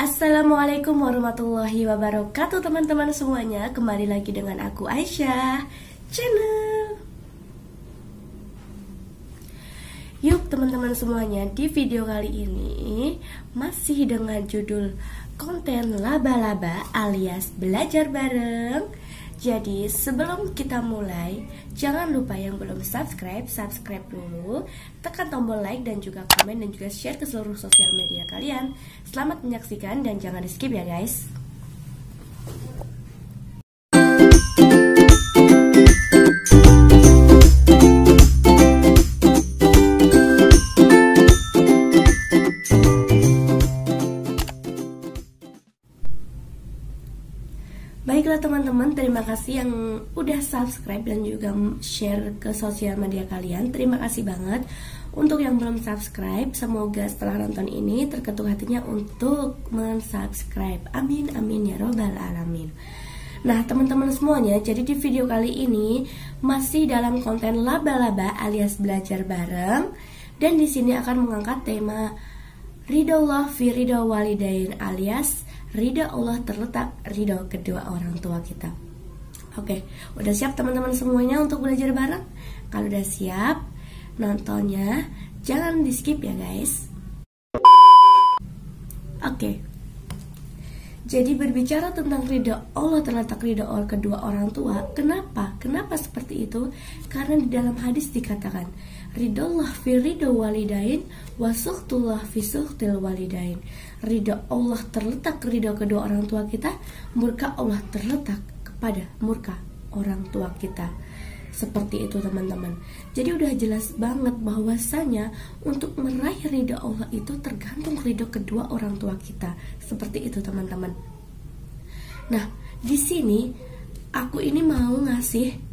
Assalamualaikum warahmatullahi wabarakatuh teman-teman semuanya. Kembali lagi dengan aku Aisyah Channel. Yuk teman-teman semuanya, di video kali ini masih dengan judul konten laba-laba alias belajar bareng. Jadi sebelum kita mulai, jangan lupa yang belum subscribe dulu, tekan tombol like dan juga komen dan juga share ke seluruh sosial media kalian. Selamat menyaksikan dan jangan di skip ya guys. Baiklah teman-teman, terima kasih yang udah subscribe dan juga share ke sosial media kalian. Terima kasih banget. Untuk yang belum subscribe, semoga setelah nonton ini terketuk hatinya untuk mensubscribe. Amin amin ya robbal alamin. Nah teman-teman semuanya, jadi di video kali ini masih dalam konten laba-laba alias belajar bareng. Dan di sini akan mengangkat tema ridhollah fi ridho walidain alias ridho Allah terletak ridho kedua orang tua kita. Oke, udah siap teman-teman semuanya untuk belajar bareng? Kalau udah siap, nontonnya jangan di skip ya guys. Oke, jadi berbicara tentang ridho Allah terletak ridho kedua orang tua. Kenapa? Kenapa seperti itu? Karena di dalam hadis dikatakan ridhollah fi ridho walidain wa suhtullah fi suhtil walidain. Ridho Allah terletak ridho kedua orang tua kita, murka Allah terletak kepada murka orang tua kita. Seperti itu teman-teman. Jadi udah jelas banget bahwasanya untuk meraih ridho Allah itu tergantung ridho kedua orang tua kita. Seperti itu teman-teman. Nah, di sini aku ini mau ngasih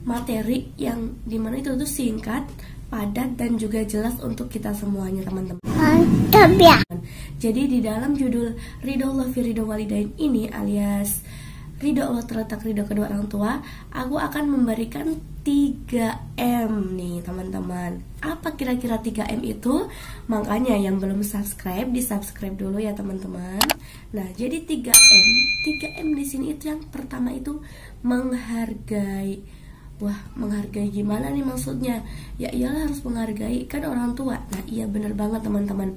materi yang dimana itu tuh singkat, padat dan juga jelas untuk kita semuanya teman-teman. Mantap ya. Jadi di dalam judul ridhollah fi ridho walidain ini alias ridho Allah terletak ridho kedua orang tua, aku akan memberikan 3M nih teman-teman. Apa kira-kira 3M itu? Makanya yang belum subscribe, di subscribe dulu ya teman-teman. Nah jadi 3M di sini itu yang pertama itu menghargai. Wah, menghargai gimana nih maksudnya? Ya iyalah harus menghargai, kan orang tua. Nah iya bener banget teman-teman.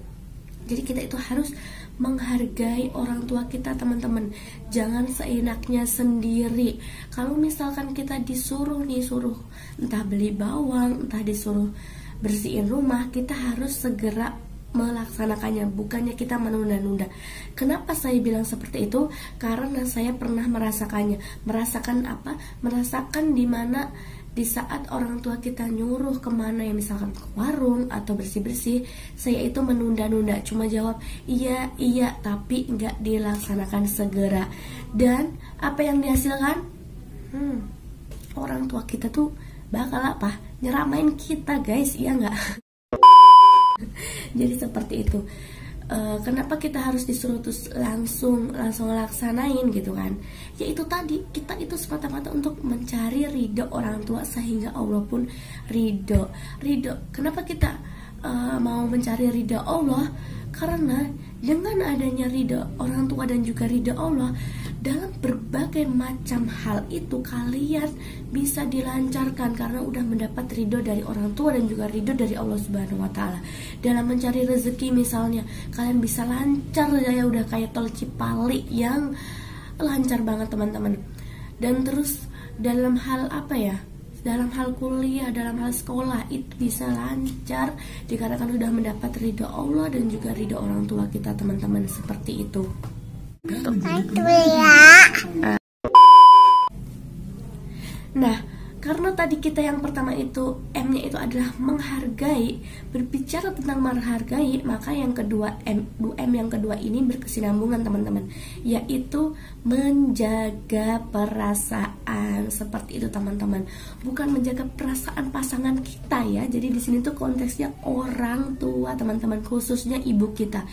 Jadi kita itu harus menghargai orang tua kita teman-teman. Jangan seenaknya sendiri. Kalau misalkan kita disuruh entah beli bawang, entah disuruh bersihin rumah, kita harus segera melaksanakannya, bukannya kita menunda-nunda. Kenapa saya bilang seperti itu? Karena saya pernah merasakannya. Merasakan apa? Merasakan dimana di saat orang tua kita nyuruh kemana ya, misalkan ke warung atau bersih-bersih, saya itu menunda-nunda, cuma jawab iya, tapi nggak dilaksanakan segera. Dan apa yang dihasilkan? Orang tua kita tuh bakal apa? Nyeramain kita guys, iya nggak? Jadi seperti itu. Kenapa kita harus disuruh terus langsung laksanain gitu kan? Ya itu tadi, kita itu semata-mata untuk mencari ridho orang tua sehingga Allah pun ridho. Kenapa kita mau mencari ridho Allah? Karena dengan adanya ridho orang tua dan juga ridho Allah, dalam berbagai macam hal itu kalian bisa dilancarkan karena udah mendapat ridho dari orang tua dan juga ridho dari Allah Subhanahu wa taala. Dalam mencari rezeki misalnya, kalian bisa lancar ya, udah kayak tol Cipali yang lancar banget teman-teman. Dan terus dalam hal apa ya? Dalam hal kuliah, dalam hal sekolah itu bisa lancar dikarenakan sudah mendapat ridho Allah dan juga ridho orang tua kita teman-teman. Seperti itu. Nah, karena tadi kita yang pertama itu M-nya itu adalah menghargai. Berbicara tentang menghargai, maka yang kedua M yang kedua ini berkesinambungan teman-teman, yaitu menjaga perasaan. Seperti itu teman-teman. Bukan menjaga perasaan pasangan kita ya. Jadi di sini tuh konteksnya orang tua teman-teman, khususnya ibu kita.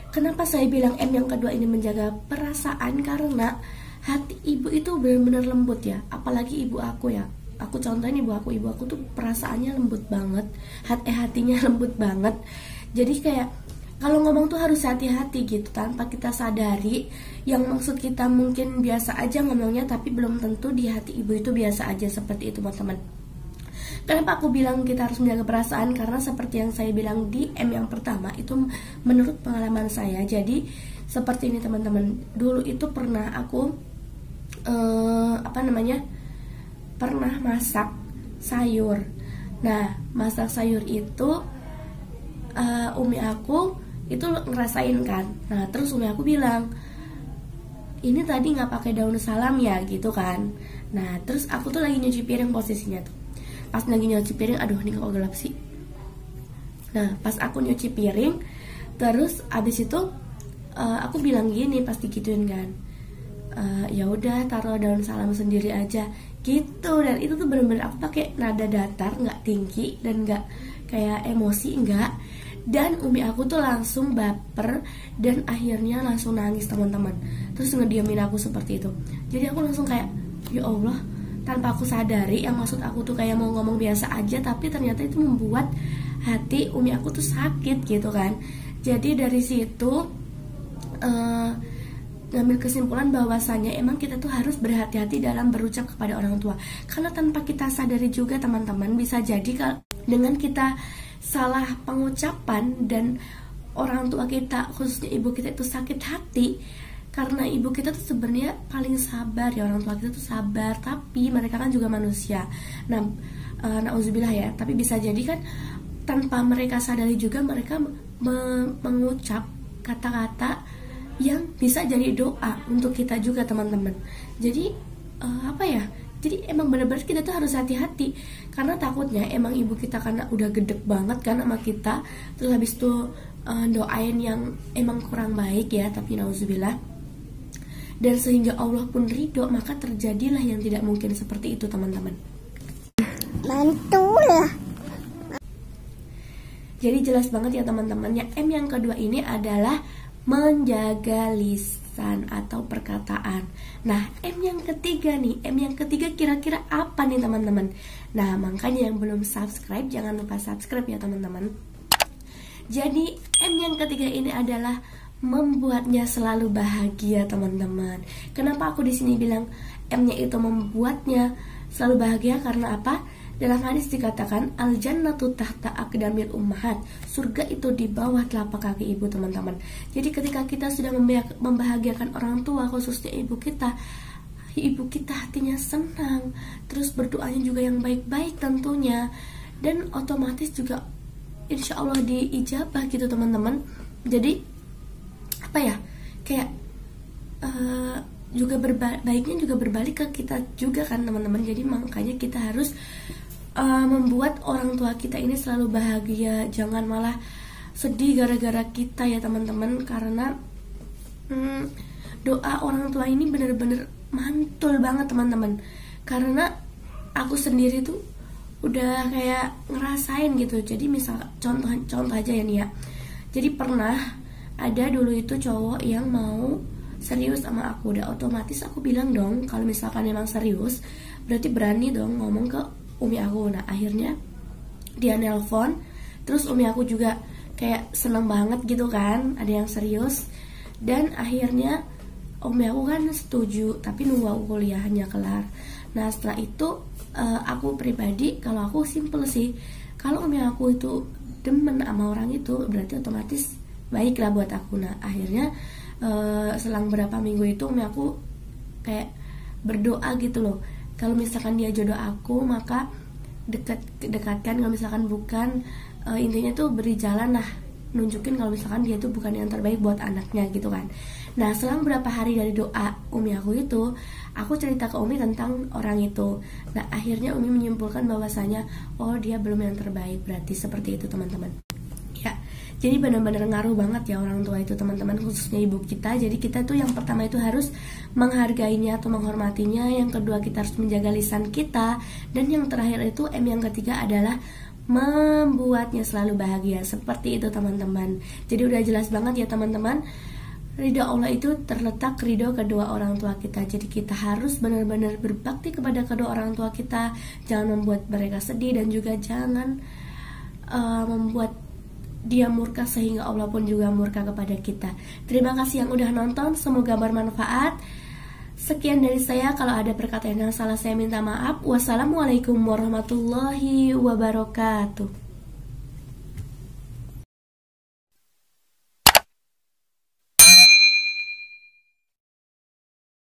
Kenapa saya bilang M yang kedua ini menjaga perasaan? Karena hati ibu itu benar-benar lembut ya. Apalagi ibu aku ya. Aku contohin ibu aku tuh perasaannya lembut banget, hatinya lembut banget. Jadi kayak kalau ngomong tuh harus hati-hati gitu, tanpa kita sadari yang maksud kita mungkin biasa aja ngomongnya, tapi belum tentu di hati ibu itu biasa aja. Seperti itu teman-teman. Kenapa aku bilang kita harus menjaga perasaan? Karena seperti yang saya bilang di M yang pertama, itu menurut pengalaman saya. Jadi seperti ini teman-teman, dulu itu pernah aku pernah masak sayur. Nah, masak sayur itu umi aku itu ngerasain kan. Nah, terus umi aku bilang, ini tadi nggak pakai daun salam ya gitu kan. Nah, terus aku tuh lagi nyuci piring posisinya tuh. Pas lagi nyuci piring, aduh ini kok gelap sih. Nah, pas aku nyuci piring, terus abis itu aku bilang gini, pasti gituin kan, ya udah taruh daun salam sendiri aja gitu. Dan itu tuh bener-bener aku pakai nada datar, nggak tinggi dan nggak kayak emosi, enggak. Dan umi aku tuh langsung baper dan akhirnya langsung nangis teman-teman. Terus ngediamin aku seperti itu. Jadi aku langsung kayak, ya Allah, tanpa aku sadari yang maksud aku tuh kayak mau ngomong biasa aja, tapi ternyata itu membuat hati umi aku tuh sakit gitu kan. Jadi dari situ ngambil kesimpulan bahwasanya emang kita tuh harus berhati-hati dalam berucap kepada orang tua. Karena tanpa kita sadari juga teman-teman, bisa jadi dengan kita salah pengucapan dan orang tua kita, khususnya ibu kita itu sakit hati. Karena ibu kita tuh sebenarnya paling sabar ya, orang tua kita tuh sabar, tapi mereka kan juga manusia. Nah, nauzubillah ya, tapi bisa jadi kan tanpa mereka sadari juga mereka mengucap kata-kata yang bisa jadi doa untuk kita juga teman-teman. Jadi jadi emang benar-benar kita tuh harus hati-hati, karena takutnya emang ibu kita karena udah gedek banget kan sama kita, terus habis itu doain yang emang kurang baik ya, tapi nauzubillah, dan sehingga Allah pun ridho, maka terjadilah yang tidak mungkin seperti itu teman-teman. Mantul. Jadi jelas banget ya teman-teman. Yang M yang kedua ini adalah menjaga lisan atau perkataan. Nah, M yang ketiga nih, M yang ketiga kira-kira apa nih teman-teman? Nah, makanya yang belum subscribe jangan lupa subscribe ya teman-teman. Jadi M yang ketiga ini adalah membuatnya selalu bahagia teman-teman. Kenapa aku di sini bilang M-nya itu membuatnya selalu bahagia? Karena apa? Dalam hadis dikatakan al-jannatu tahta aqdamil ummahat. Surga itu di bawah telapak kaki ibu teman-teman. Jadi ketika kita sudah membahagiakan orang tua, khususnya ibu kita hatinya senang, terus berdoanya juga yang baik-baik tentunya, dan otomatis juga insya Allah diijabah gitu teman-teman. Jadi kayak juga baiknya juga berbalik ke kita juga kan teman-teman. Jadi makanya kita harus membuat orang tua kita ini selalu bahagia, jangan malah sedih gara-gara kita ya teman-teman. Karena doa orang tua ini bener-bener mantul banget teman-teman. Karena aku sendiri tuh udah kayak ngerasain gitu. Jadi misal contoh aja ya nih ya. Jadi pernah ada dulu itu cowok yang mau serius sama aku, udah otomatis aku bilang dong kalau misalkan memang serius berarti berani dong ngomong ke umi aku. Nah, akhirnya dia nelpon, terus umi aku juga kayak seneng banget gitu kan, ada yang serius. Dan akhirnya umi aku kan setuju, tapi nunggu aku kuliahnya kelar. Nah, setelah itu aku pribadi, kalau aku simple sih, kalau umi aku itu demen sama orang itu berarti otomatis baik lah buat aku. Nah, akhirnya selang berapa minggu itu umi aku kayak berdoa gitu loh, kalau misalkan dia jodoh aku maka dekatkan, kalau misalkan bukan intinya tuh beri jalan lah, nunjukin kalau misalkan dia tuh bukan yang terbaik buat anaknya gitu kan. Nah, selang berapa hari dari doa umi aku itu, aku cerita ke umi tentang orang itu. Nah, akhirnya umi menyimpulkan bahwasanya oh dia belum yang terbaik, berarti seperti itu teman-teman ya. Jadi benar-benar ngaruh banget ya orang tua itu teman-teman, khususnya ibu kita. Jadi kita tuh yang pertama itu harus menghargainya atau menghormatinya, yang kedua kita harus menjaga lisan kita, dan yang terakhir itu M yang ketiga adalah membuatnya selalu bahagia. Seperti itu teman-teman. Jadi udah jelas banget ya teman-teman, ridho Allah itu terletak ridho kedua orang tua kita. Jadi kita harus benar-benar berbakti kepada kedua orang tua kita, jangan membuat mereka sedih, dan juga jangan membuat Dia murka sehingga Allah pun juga murka kepada kita. Terima kasih yang udah nonton, semoga bermanfaat. Sekian dari saya, kalau ada perkataan yang salah saya minta maaf. Wassalamualaikum warahmatullahi wabarakatuh.